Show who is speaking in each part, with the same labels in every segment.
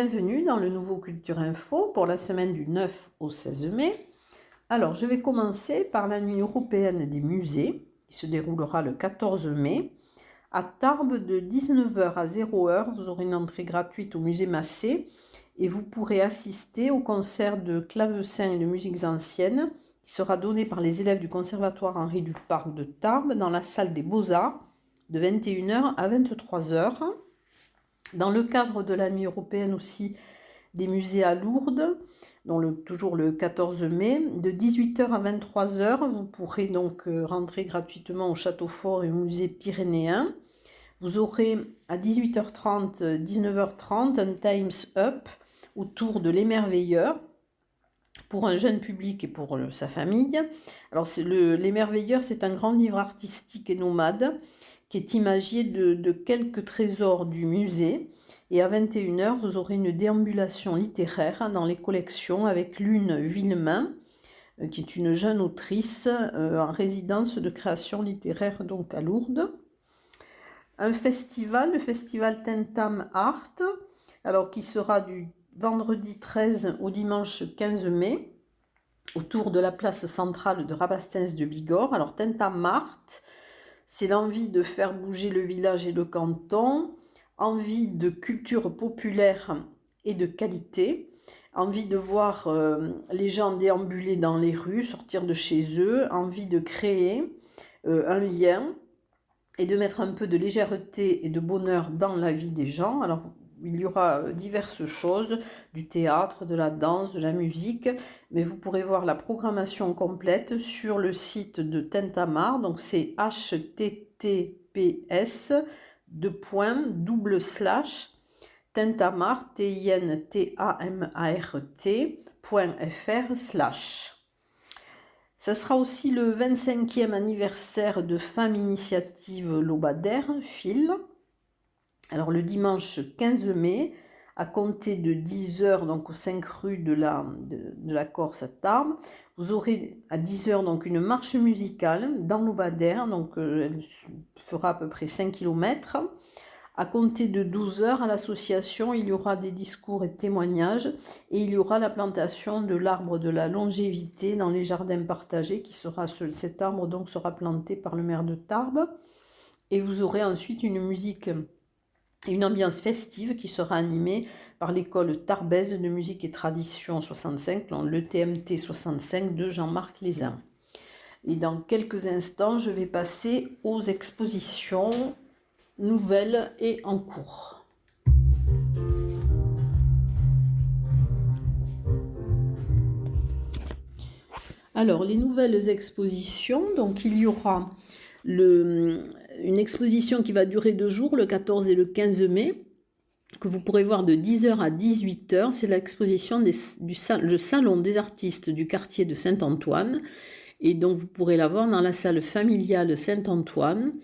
Speaker 1: bienvenue dans le nouveau Culture Info pour la semaine du 9 au 16 mai. Alors, je vais commencer par la nuit européenne des musées, qui se déroulera le 14 mai. À Tarbes, de 19h à 0h, vous aurez une entrée gratuite au musée Massé et vous pourrez assister au concert de clavecin et de musiques anciennes qui sera donné par les élèves du Conservatoire Henri Duparc de Tarbes dans la salle des Beaux-Arts de 21h à 23h. Dans le cadre de la nuit européenne aussi des musées à Lourdes, toujours le 14 mai, de 18h à 23h, vous pourrez donc rentrer gratuitement au Château Fort et au musée pyrénéen. Vous aurez à 18h30, 19h30 un Time's Up autour de l'émerveilleur pour un jeune public et pour sa famille. Alors l'émerveilleur, c'est un grand livre artistique et nomade qui est imagé de quelques trésors du musée. Et à 21h, vous aurez une déambulation littéraire dans les collections avec Lune Villemain, qui est une jeune autrice en résidence de création littéraire donc à Lourdes. Un festival, le festival Tentam Art, alors qui sera du vendredi 13 au dimanche 15 mai, autour de la place centrale de Rabastens de Bigorre. Alors Tentam Art, c'est l'envie de faire bouger le village et le canton, envie de culture populaire et de qualité, envie de voir les gens déambuler dans les rues, sortir de chez eux, envie de créer un lien et de mettre un peu de légèreté et de bonheur dans la vie des gens. Alors, il y aura diverses choses, du théâtre, de la danse, de la musique, mais vous pourrez voir la programmation complète sur le site de Tentam Art, donc c'est https://tentamart, tintamart.fr/. Ça sera aussi le 25e anniversaire de Femmes Initiative Lobadère, FIL. Alors le dimanche 15 mai, à compter de 10h, donc aux 5 rues de la Corse à Tarbes, vous aurez à 10h donc une marche musicale dans Lobadère, donc elle fera à peu près 5 km. À compter de 12h, à l'association, il y aura des discours et témoignages et il y aura la plantation de l'arbre de la longévité dans les jardins partagés cet arbre donc sera planté par le maire de Tarbes. Et vous aurez ensuite une musique et une ambiance festive qui sera animée par l'école tarbaise de musique et tradition 65, le TMT 65 de Jean-Marc Lézin. Et dans quelques instants, je vais passer aux expositions nouvelles et en cours. Alors, les nouvelles expositions, donc il y aura une exposition qui va durer 2 jours, le 14 et le 15 mai, que vous pourrez voir de 10h à 18h. C'est l'exposition le Salon des artistes du quartier de Saint-Antoine, et donc vous pourrez la voir dans la salle familiale Saint-Antoine.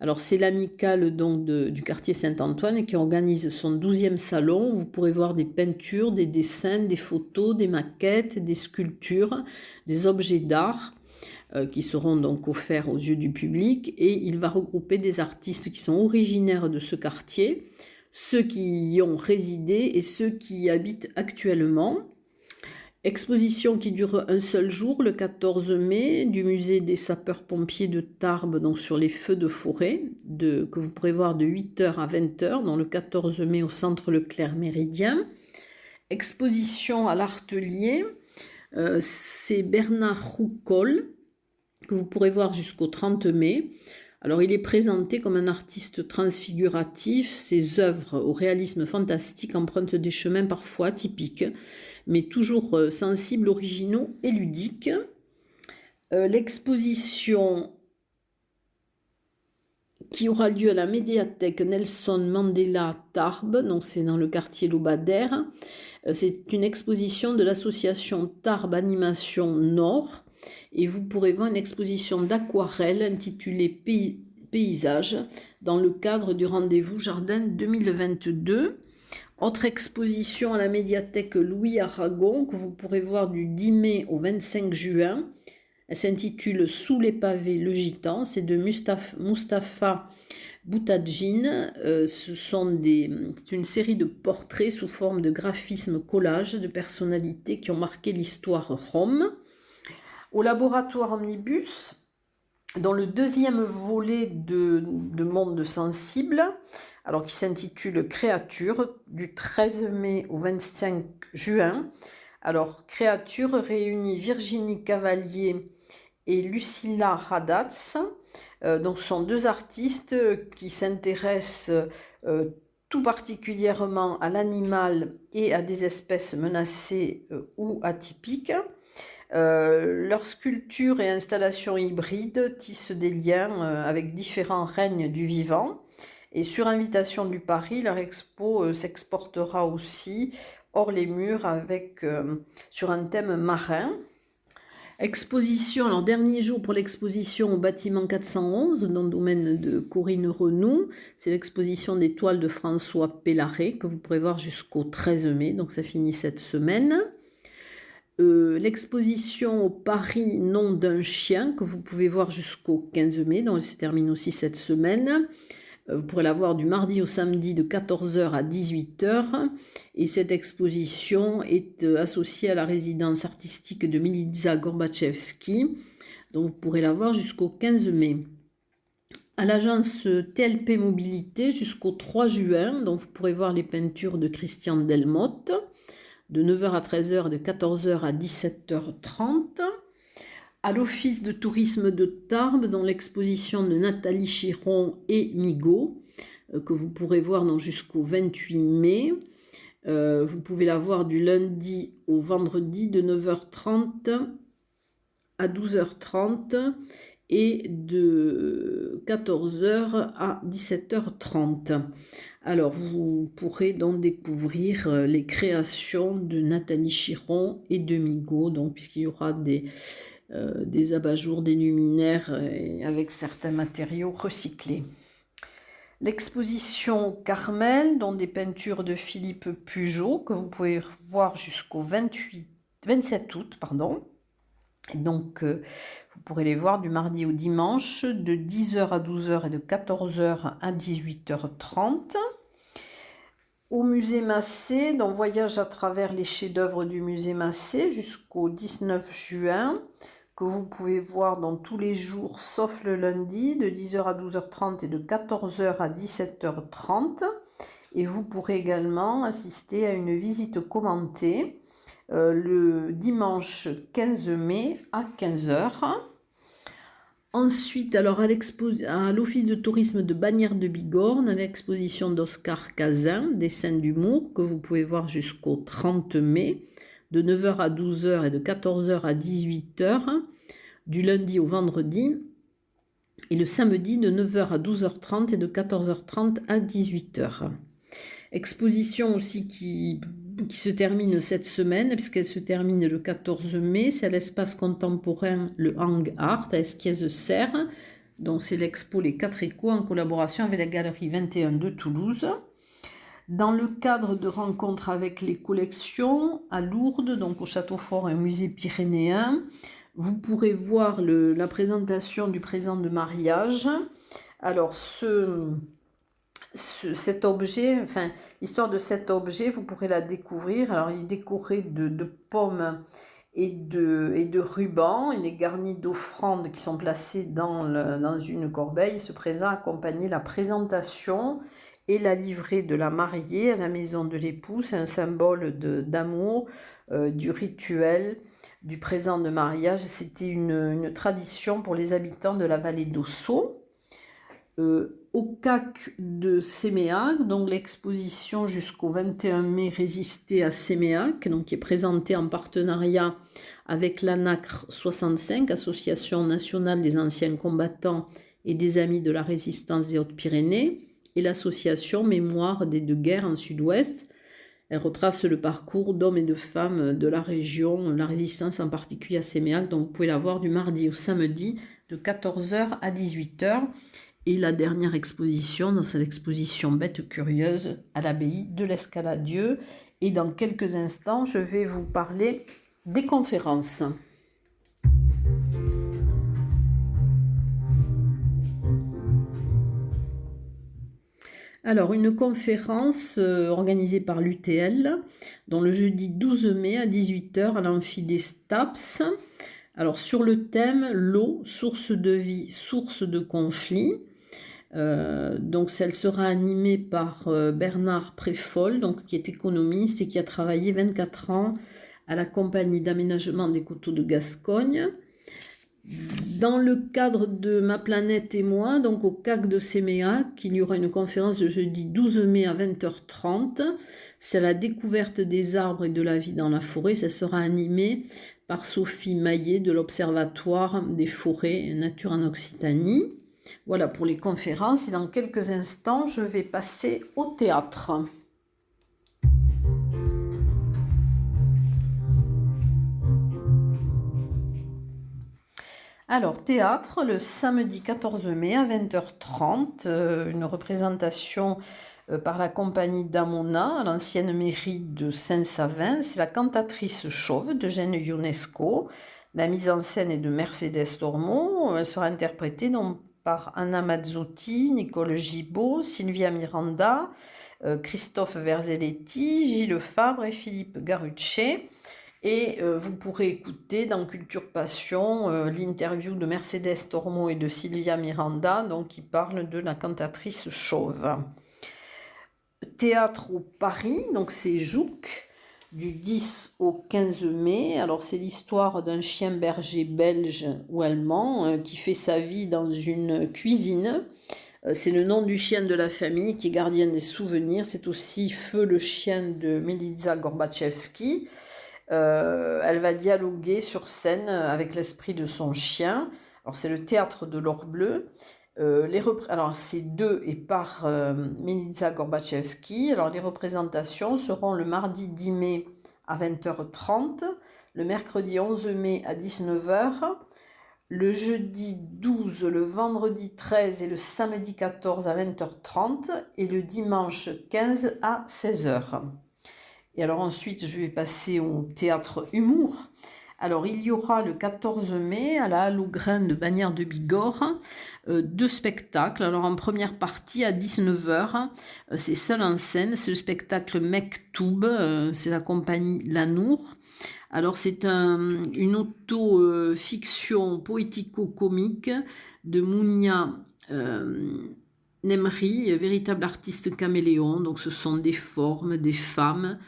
Speaker 1: Alors c'est l'amicale donc du quartier Saint-Antoine qui organise son 12e salon. Vous pourrez voir des peintures, des dessins, des photos, des maquettes, des sculptures, des objets d'art qui seront donc offerts aux yeux du public, et il va regrouper des artistes qui sont originaires de ce quartier, ceux qui y ont résidé et ceux qui y habitent actuellement. Exposition qui dure un seul jour, le 14 mai, du musée des sapeurs-pompiers de Tarbes, donc sur les feux de forêt, que vous pourrez voir de 8h à 20h, donc le 14 mai au centre Leclerc Méridien. Exposition à l'Artelier, c'est Bernard Roucol, que vous pourrez voir jusqu'au 30 mai. Alors il est présenté comme un artiste transfiguratif, ses œuvres au réalisme fantastique empruntent des chemins parfois atypiques, mais toujours sensibles, originaux et ludiques. L'exposition qui aura lieu à la médiathèque Nelson Mandela Tarbes, donc c'est dans le quartier Lobadère, c'est une exposition de l'association Tarbes Animation Nord, et vous pourrez voir une exposition d'aquarelle intitulée Paysages dans le cadre du rendez-vous Jardin 2022. Autre exposition à la médiathèque Louis Aragon que vous pourrez voir du 10 mai au 25 juin. Elle s'intitule Sous les pavés, le gitan. C'est de Mustapha Boutadjine. C'est une série de portraits sous forme de graphisme collage de personnalités qui ont marqué l'histoire rom. Au laboratoire Omnibus, dans le deuxième volet de Monde sensible, alors qui s'intitule Créature, du 13 mai au 25 juin. Alors, Créature réunit Virginie Cavalier et Lucilla Radatz. Donc, ce sont deux artistes qui s'intéressent tout particulièrement à l'animal et à des espèces menacées ou atypiques. Leurs sculptures et installations hybrides tissent des liens avec différents règnes du vivant. Et sur invitation du Paris, leur expo s'exportera aussi hors les murs sur un thème marin. Exposition, alors dernier jour pour l'exposition au bâtiment 411, dans le domaine de Corinne Renoux. C'est l'exposition des toiles de François Pellaret que vous pourrez voir jusqu'au 13 mai, donc ça finit cette semaine. L'exposition au Paris Nom d'un chien que vous pouvez voir jusqu'au 15 mai, donc elle se termine aussi cette semaine. Vous pourrez la voir du mardi au samedi de 14h à 18h. Et cette exposition est associée à la résidence artistique de Milica Gorbachevski. Donc vous pourrez la voir jusqu'au 15 mai. À l'agence TLP Mobilité jusqu'au 3 juin. Donc vous pourrez voir les peintures de Christian Delmotte de 9h à 13h et de 14h à 17h30. À l'Office de tourisme de Tarbes, dans l'exposition de Nathalie Chiron et Migaud, que vous pourrez voir jusqu'au 28 mai. Vous pouvez la voir du lundi au vendredi de 9h30 à 12h30 et de 14h à 17h30. Alors, vous pourrez donc découvrir les créations de Nathalie Chiron et de Migaud, donc puisqu'il y aura des abat-jours, des luminaires avec certains matériaux recyclés. L'exposition Carmel, dont des peintures de Philippe Pugeot, que vous pouvez voir jusqu'au 27 août. Et donc, vous pourrez les voir du mardi au dimanche, de 10h à 12h et de 14h à 18h30. Au musée Massé, dans Voyage à travers les chefs-d'œuvre du musée Massé, jusqu'au 19 juin, que vous pouvez voir dans tous les jours, sauf le lundi, de 10h à 12h30 et de 14h à 17h30. Et vous pourrez également assister à une visite commentée le dimanche 15 mai à 15h. Ensuite, alors à l'Office de tourisme de Bagnères de Bigorre, à l'exposition d'Oscar Cazin, Dessins d'humour, que vous pouvez voir jusqu'au 30 mai, de 9h à 12h et de 14h à 18h, du lundi au vendredi, et le samedi de 9h à 12h30 et de 14h30 à 18h. Exposition aussi qui se termine cette semaine, puisqu'elle se termine le 14 mai, c'est à l'espace contemporain le Hang Art à Esquiez-Serres, donc c'est l'expo Les 4 Échos en collaboration avec la Galerie 21 de Toulouse. Dans le cadre de rencontres avec les collections à Lourdes, donc au Château Fort et au musée pyrénéen, vous pourrez voir la présentation du présent de mariage. Alors cet objet, l'histoire de cet objet, vous pourrez la découvrir. Alors il est décoré de pommes et de rubans. Il est garni d'offrandes qui sont placées dans une corbeille. Ce présent accompagne la présentation et la livrée de la mariée à la maison de l'époux. C'est un symbole d'amour, du rituel, du présent de mariage. C'était une tradition pour les habitants de la vallée d'Ossau. Au CAC de Séméac, donc l'exposition jusqu'au 21 mai résistée à Séméac, donc qui est présentée en partenariat avec l'ANACRE 65, Association nationale des anciens combattants et des amis de la résistance des Hautes-Pyrénées, et l'association Mémoire des deux guerres en Sud-Ouest. Elle retrace le parcours d'hommes et de femmes de la région, la résistance en particulier à Séméac, donc vous pouvez la voir du mardi au samedi de 14h à 18h. Et la dernière exposition, c'est l'exposition Bêtes curieuses à l'abbaye de l'Escaladieu. Et dans quelques instants, je vais vous parler des conférences. Alors, une conférence organisée par l'UTL, dans le jeudi 12 mai à 18 h à l'amphi des STAPS. Alors, sur le thème « L'eau, source de vie, source de conflit ». Donc, elle sera animée par Bernard Préfol, donc, qui est économiste et qui a travaillé 24 ans à la compagnie d'aménagement des coteaux de Gascogne. Dans le cadre de Ma planète et moi, donc au CAC de Séméac, il y aura une conférence le jeudi 12 mai à 20h30. C'est la découverte des arbres et de la vie dans la forêt. Ça sera animé par Sophie Maillet de l'Observatoire des forêts et nature en Occitanie. Voilà pour les conférences. Et dans quelques instants, je vais passer au théâtre. Alors, théâtre, le samedi 14 mai à 20h30, une représentation par la compagnie d'Amona à l'ancienne mairie de Saint-Savin. C'est la cantatrice chauve d'Eugène Ionesco. La mise en scène est de Mercedes Tormo. Elle sera interprétée donc par Anna Mazzotti, Nicole Gibaud, Sylvia Miranda, Christophe Verzelletti, Gilles Fabre et Philippe Garucci. Et vous pourrez écouter dans Culture Passion l'interview de Mercedes Tormo et de Sylvia Miranda, donc, qui parlent de la cantatrice chauve. Théâtre au Paris, donc c'est Jouques, du 10 au 15 mai. Alors c'est l'histoire d'un chien berger belge ou allemand qui fait sa vie dans une cuisine. C'est le nom du chien de la famille qui est gardien des souvenirs. C'est aussi Feu, le chien de Milica Gorbachevsky. Elle va dialoguer sur scène avec l'esprit de son chien. Alors c'est le théâtre de l'Or Bleu. Alors c'est de et par Milica Gorbachevsky. Alors les représentations seront le mardi 10 mai à 20h30, le mercredi 11 mai à 19h, le jeudi 12, le vendredi 13 et le samedi 14 à 20h30 et le dimanche 15 à 16h. Et alors ensuite, je vais passer au théâtre humour. Alors, il y aura le 14 mai à la Halle aux Grains de Bagnères de Bigorre 2 spectacles. Alors, en première partie à 19h, c'est seul en scène. C'est le spectacle Mektoub, c'est la compagnie Lanour. Alors, c'est une auto-fiction poético-comique de Mounia Nemri, véritable artiste caméléon. Donc, ce sont des formes, des femmes,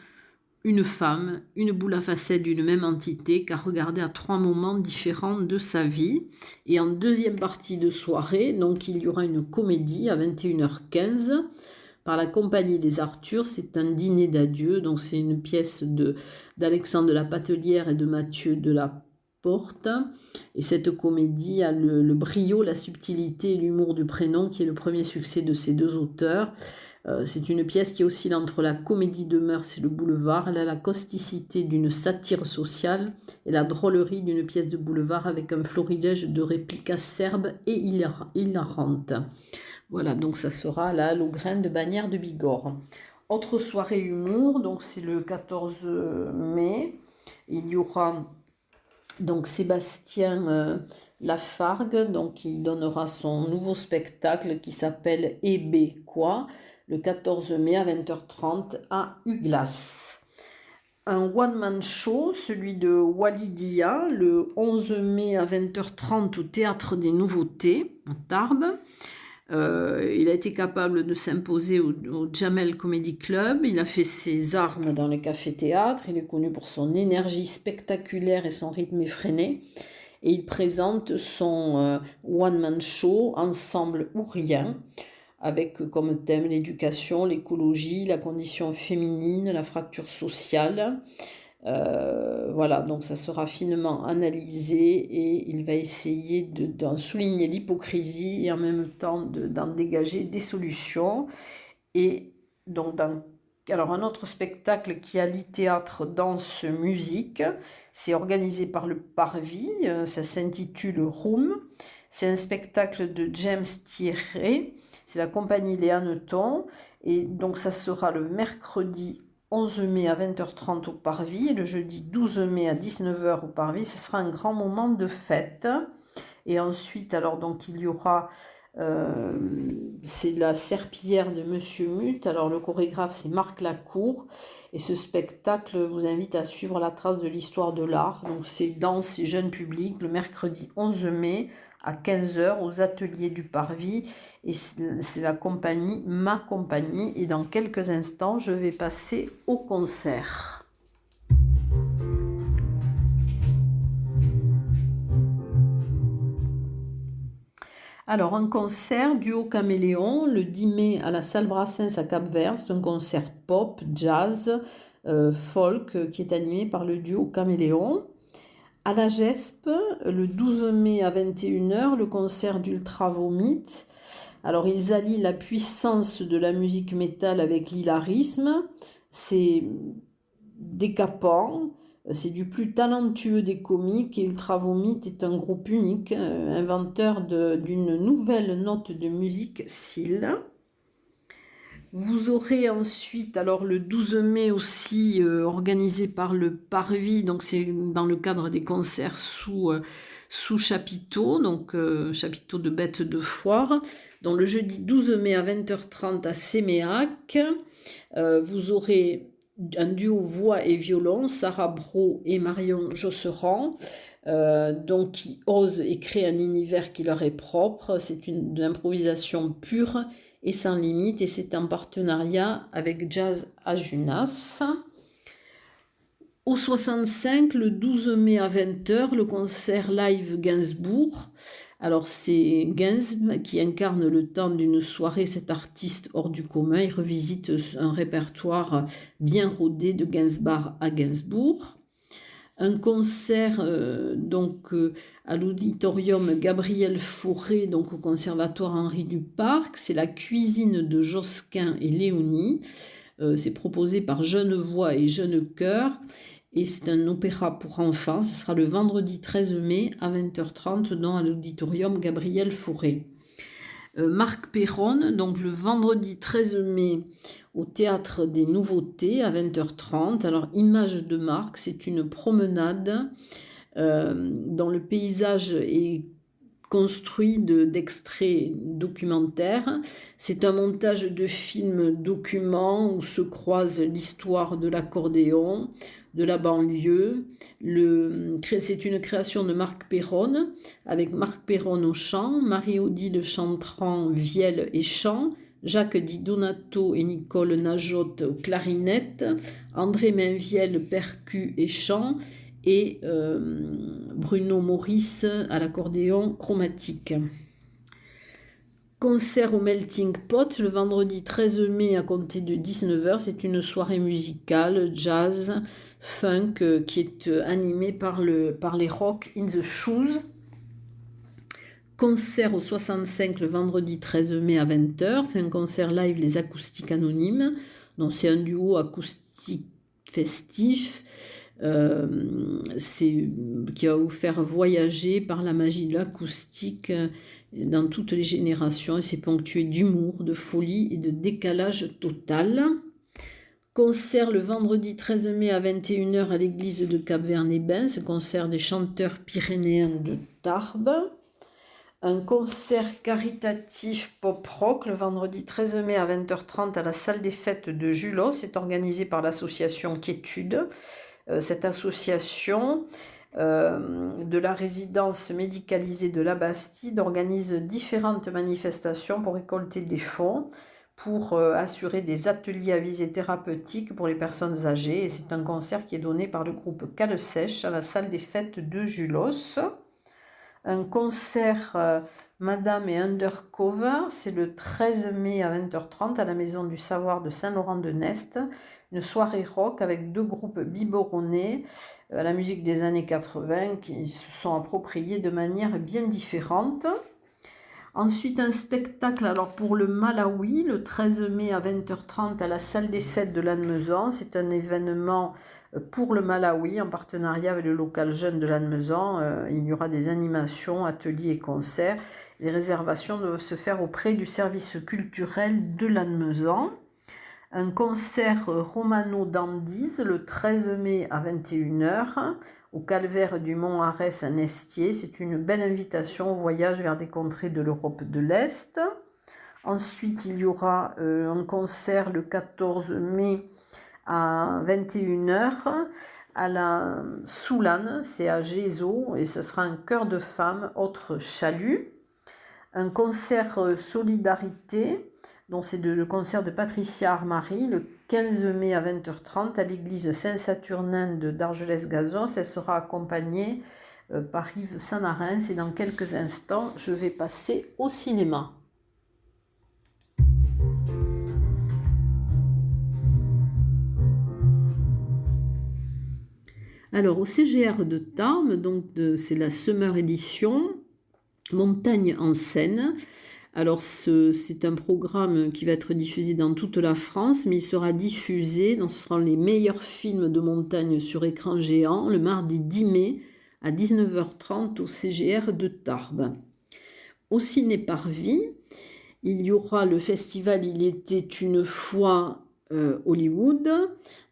Speaker 1: une boule à facettes d'une même entité qu'a regardé à 3 moments différents de sa vie. Et en deuxième partie de soirée, donc il y aura une comédie à 21h15 par la compagnie Les Arthurs. C'est un dîner d'adieu, donc c'est une pièce d'Alexandre de la Patelière et de Mathieu de la Porte. Et cette comédie a le brio, la subtilité et l'humour du prénom qui est le premier succès de ces deux auteurs. C'est une pièce qui oscille entre la comédie de mœurs et le boulevard. Elle a la causticité d'une satire sociale et la drôlerie d'une pièce de boulevard avec un florilège de répliques acerbes et hilarantes. Voilà, donc ça sera là aux Grains de Bagnères de Bigorre. Autre soirée humour, donc c'est le 14 mai. Il y aura donc Sébastien Lafargue, donc qui donnera son nouveau spectacle qui s'appelle Eh bé quoi, le 14 mai à 20h30 à Uglas. Un one-man show, celui de Walidia, le 11 mai à 20h30 au Théâtre des Nouveautés, à Tarbes. Il a été capable de s'imposer au Jamel Comedy Club. Il a fait ses armes dans les cafés-théâtres. Il est connu pour son énergie spectaculaire et son rythme effréné. Et il présente son one-man show, Ensemble ou rien, avec comme thème l'éducation, l'écologie, la condition féminine, la fracture sociale. Voilà, donc ça sera finement analysé et il va essayer d'en souligner l'hypocrisie et en même temps d'en dégager des solutions. Et donc, alors un autre spectacle qui allie théâtre, danse, musique, c'est organisé par le Parvis, ça s'intitule Room. C'est un spectacle de James Thierry, c'est la compagnie Léa Neuton, et donc ça sera le mercredi 11 mai à 20h30 au Parvis et le jeudi 12 mai à 19h au Parvis. Ce sera un grand moment de fête. Et ensuite, alors donc il y aura C'est la serpillière de Monsieur Mutt. Alors le chorégraphe c'est Marc Lacour et ce spectacle vous invite à suivre la trace de l'histoire de l'art. Donc c'est danse et jeune public le mercredi 11 mai à 15 h aux ateliers du Parvis et c'est la compagnie Ma Compagnie et dans quelques instants je vais passer au concert. Alors, un concert duo Caméléon, le 10 mai à la salle Brassens à Cap-Vert. C'est un concert pop, jazz, folk qui est animé par le duo Caméléon. À la GESP, le 12 mai à 21 h, le concert d'Ultra Vomit. Alors, ils allient la puissance de la musique métal avec l'hilarisme. C'est décapant. C'est du plus talentueux des comiques et Ultra Vomit est un groupe unique, inventeur d'une nouvelle note de musique SIL. Vous aurez ensuite, alors le 12 mai aussi, organisé par le Parvis, donc c'est dans le cadre des concerts sous chapiteau, donc chapiteau de bêtes de foire. Donc le jeudi 12 mai à 20h30 à Séméac, vous aurez un duo voix et violon, Sarah Brault et Marion Josserand, donc qui osent et créent un univers qui leur est propre. C'est de l'improvisation pure et sans limite, et c'est en partenariat avec Jazz à Junas. Au 65, le 12 mai à 20 h, le concert live Gainsbourg. Alors c'est Gainsbourg qui incarne le temps d'une soirée, cet artiste hors du commun. Il revisite un répertoire bien rodé de Gainsbourg à Gainsbourg. Un concert à l'auditorium Gabriel Fauré, donc au conservatoire Henri Duparc. C'est la cuisine de Josquin et Léonie. C'est proposé par Jeune Voix et Jeune Chœur. Et c'est un opéra pour enfants. Ce sera le vendredi 13 mai à 20h30 dans l'auditorium Gabriel Fauré. Marc Perron, donc le vendredi 13 mai au Théâtre des Nouveautés à 20h30. Alors, Image de Marc, c'est une promenade dont le paysage est construit d'extraits documentaires. C'est un montage de films documents où se croise l'histoire de l'accordéon, de la banlieue. C'est une création de Marc Perron, avec Marc Perron au chant, Marie-Odile Chantran, vielle et chant, Jacques Di Donato et Nicole Najotte aux clarinettes, André Mainvielle percus et chant, et Bruno Maurice à l'accordéon chromatique. Concert au Melting Pot le vendredi 13 mai à compter de 19 h. C'est une soirée musicale, jazz, funk qui est animée par les Rock in the Shoes. Concert au 65 le vendredi 13 mai à 20 h. C'est un concert live Les Acoustiques Anonymes. Donc c'est un duo acoustique festif. Qui va vous faire voyager par la magie de l'acoustique dans toutes les générations, et c'est ponctué d'humour, de folie et de décalage total. Concert le vendredi 13 mai à 21 h à l'église de Cap-Vert-les-Bains, ce concert des chanteurs pyrénéens de Tarbes. Un concert caritatif pop-rock le vendredi 13 mai à 20h30 à la salle des fêtes de Julos. C'est organisé par l'association Quiétude. Cette association de la résidence médicalisée de la Bastide organise différentes manifestations pour récolter des fonds, pour assurer des ateliers à visée thérapeutique pour les personnes âgées. Et c'est un concert qui est donné par le groupe Cale Sèche à la salle des fêtes de Julos. Un concert Madame et Undercover, c'est le 13 mai à 20h30 à la Maison du Savoir de Saint-Laurent-de-Nest. Une soirée rock avec deux groupes biberonnais à la musique des années 80 qui se sont appropriés de manière bien différente. Ensuite, un spectacle alors pour le Malawi, le 13 mai à 20h30 à la salle des fêtes de Lannemezan. C'est un événement pour le Malawi en partenariat avec le local jeune de Lannemezan. Il y aura des animations, ateliers et concerts. Les réservations doivent se faire auprès du service culturel de Lannemezan. un concert Romano d'Andize le 13 mai à 21h au calvaire du Mont Arès à Nestier. C'est une belle invitation au voyage vers des contrées de l'Europe de l'Est. Ensuite, il y aura un concert le 14 mai à 21h à la Soulane, c'est à Gézo, et ce sera un chœur de femmes, autre chalut. Un concert Solidarité, donc c'est le concert de Patricia Armary, le 15 mai à 20h30 à l'église Saint-Saturnin d'Argelès-Gazos. Elle sera accompagnée par Yves Sanarens, et dans quelques instants, je vais passer au cinéma. Alors, au CGR de Tarbes, donc c'est la Summer Edition, Montagne en scène. Alors, c'est un programme qui va être diffusé dans toute la France, mais il sera diffusé, donc ce seront les meilleurs films de montagne sur écran géant, le mardi 10 mai à 19h30 au CGR de Tarbes. Au Ciné-Parvis, il y aura le festival Il était une fois Hollywood,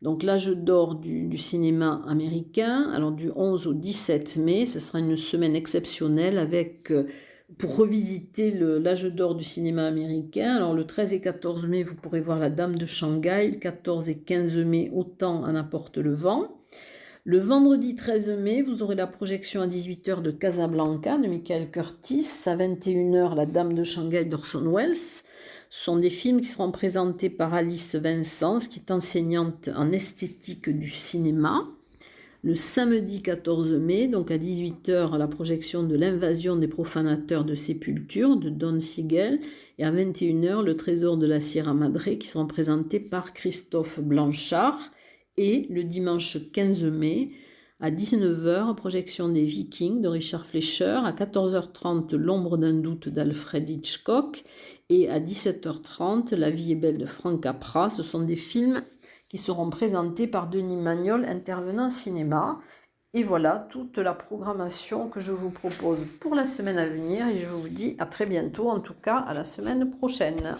Speaker 1: donc l'âge d'or du cinéma américain. Alors du 11 au 17 mai, ce sera une semaine exceptionnelle avec, pour revisiter l'âge d'or du cinéma américain. Alors le 13 et 14 mai, vous pourrez voir La Dame de Shanghai. Le 14 et 15 mai, Autant en apporte le vent. Le vendredi 13 mai, vous aurez la projection à 18h de Casablanca de Michael Curtis, à 21h La Dame de Shanghai d'Orson Welles. Ce sont des films qui seront présentés par Alice Vincent, qui est enseignante en esthétique du cinéma. Le samedi 14 mai, donc à 18h, la projection de L'invasion des profanateurs de sépulture de Don Siegel, et à 21h, Le Trésor de la Sierra Madre, qui seront présentés par Christophe Blanchard. Et le dimanche 15 mai, à 19h, projection des Vikings de Richard Fleischer, à 14h30, L'ombre d'un doute d'Alfred Hitchcock, et à 17h30, La vie est belle de Frank Capra. Ce sont des films qui seront présentés par Denis Magnol, intervenant cinéma. Et voilà toute la programmation que je vous propose pour la semaine à venir, et je vous dis à très bientôt, en tout cas à la semaine prochaine.